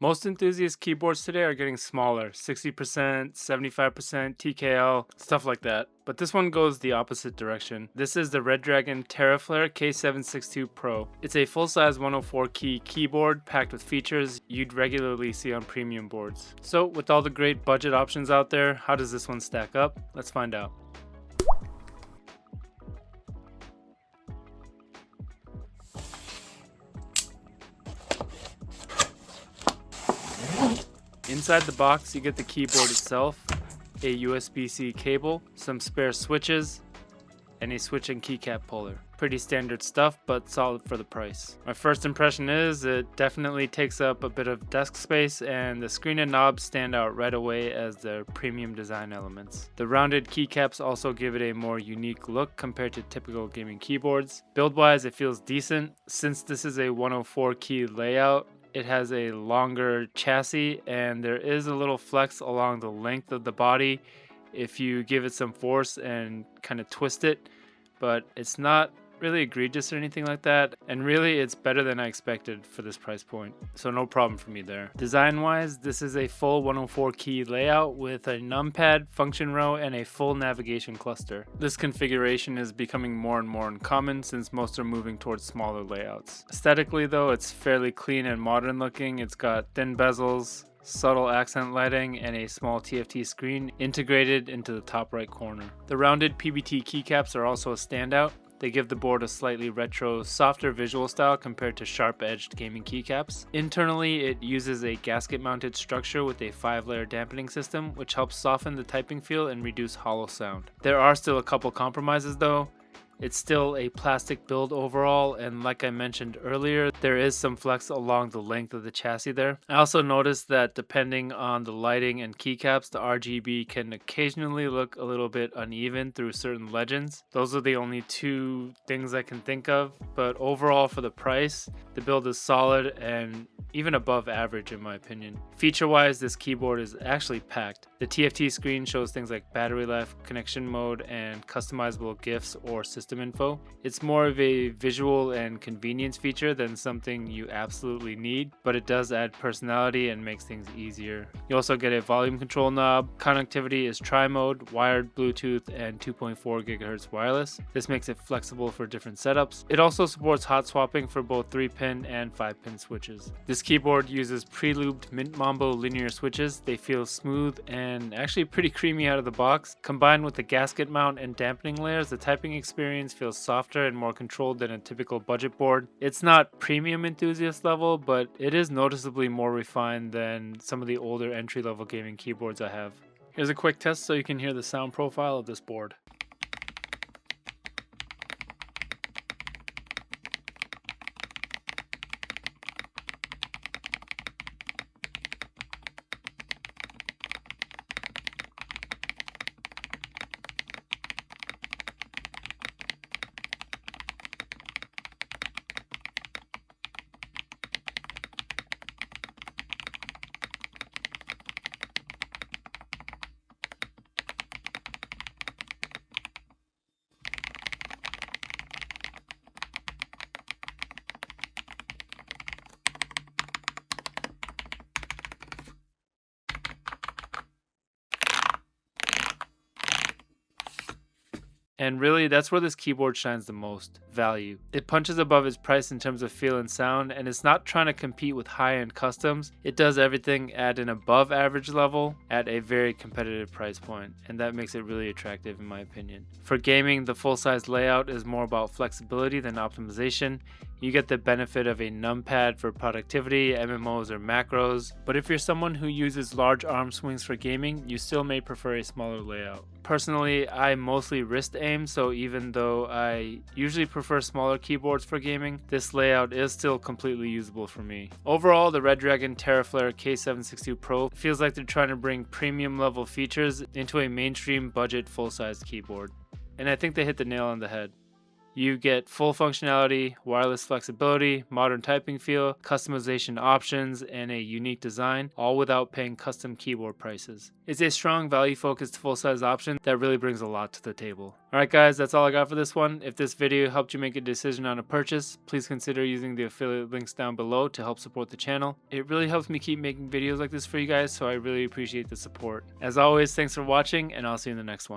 Most enthusiast keyboards today are getting smaller, 60%, 75%, TKL, stuff like that. But this one goes the opposite direction. This is the Redragon Terraflare K762 Pro. It's a full-size 104 key keyboard packed with features you'd regularly see on premium boards. So with all the great budget options out there, how does this one stack up? Let's find out. Inside the box, you get the keyboard itself, a USB-C cable, some spare switches, and a switch and keycap puller. Pretty standard stuff, but solid for the price. My first impression is it definitely takes up a bit of desk space, and the screen and knobs stand out right away as their premium design elements. The rounded keycaps also give it a more unique look compared to typical gaming keyboards. Build-wise, it feels decent. Since this is a 104 key layout, it has a longer chassis and there is a little flex along the length of the body if you give it some force and kind of twist it, but it's not really egregious or anything like that, and really it's better than I expected for this price point, so no problem for me there. Design wise, this is a full 104 key layout with a numpad, function row, and a full navigation cluster. This configuration is becoming more and more uncommon since most are moving towards smaller layouts. Aesthetically though, it's fairly clean and modern looking. It's got thin bezels, subtle accent lighting, and a small TFT screen integrated into the top right corner. The rounded PBT keycaps are also a standout. They give the board a slightly retro, softer visual style compared to sharp-edged gaming keycaps. Internally, it uses a gasket-mounted structure with a 5-layer dampening system, which helps soften the typing feel and reduce hollow sound. There are still a couple compromises though. It's still a plastic build overall, and like I mentioned earlier, there is some flex along the length of the chassis there. I also noticed that depending on the lighting and keycaps, the RGB can occasionally look a little bit uneven through certain legends. Those are the only two things I can think of, but overall for the price, the build is solid and even above average in my opinion. Feature-wise, this keyboard is actually packed. The TFT screen shows things like battery life, connection mode, and customizable GIFs or system info. It's more of a visual and convenience feature than something you absolutely need, but it does add personality and makes things easier. You also get a volume control knob. Connectivity is tri-mode, wired, Bluetooth, and 2.4 GHz wireless. This makes it flexible for different setups. It also supports hot swapping for both 3-pin and 5-pin switches. This keyboard uses pre-lubed Mint Mambo linear switches. They feel smooth and actually pretty creamy out of the box. Combined with the gasket mount and dampening layers, the typing experience feels softer and more controlled than a typical budget board. It's not premium enthusiast level, but it is noticeably more refined than some of the older entry-level gaming keyboards I have. Here's a quick test so you can hear the sound profile of this board. And really, that's where this keyboard shines the most: value. It punches above its price in terms of feel and sound, and it's not trying to compete with high-end customs. It does everything at an above average level at a very competitive price point, and that makes it really attractive in my opinion. For gaming, the full-size layout is more about flexibility than optimization. You get the benefit of a numpad for productivity, MMOs, or macros, but if you're someone who uses large arm swings for gaming, you still may prefer a smaller layout. Personally, I mostly wrist aim, so even though I usually prefer smaller keyboards for gaming, this layout is still completely usable for me. Overall, the Redragon Terraflare K762 Pro feels like they're trying to bring premium level features into a mainstream budget full-size keyboard. And I think they hit the nail on the head. You get full functionality, wireless flexibility, modern typing feel, customization options, and a unique design, all without paying custom keyboard prices. It's a strong value-focused full-size option that really brings a lot to the table. Alright guys, that's all I got for this one. If this video helped you make a decision on a purchase, please consider using the affiliate links down below to help support the channel. It really helps me keep making videos like this for you guys, so I really appreciate the support. As always, thanks for watching, and I'll see you in the next one.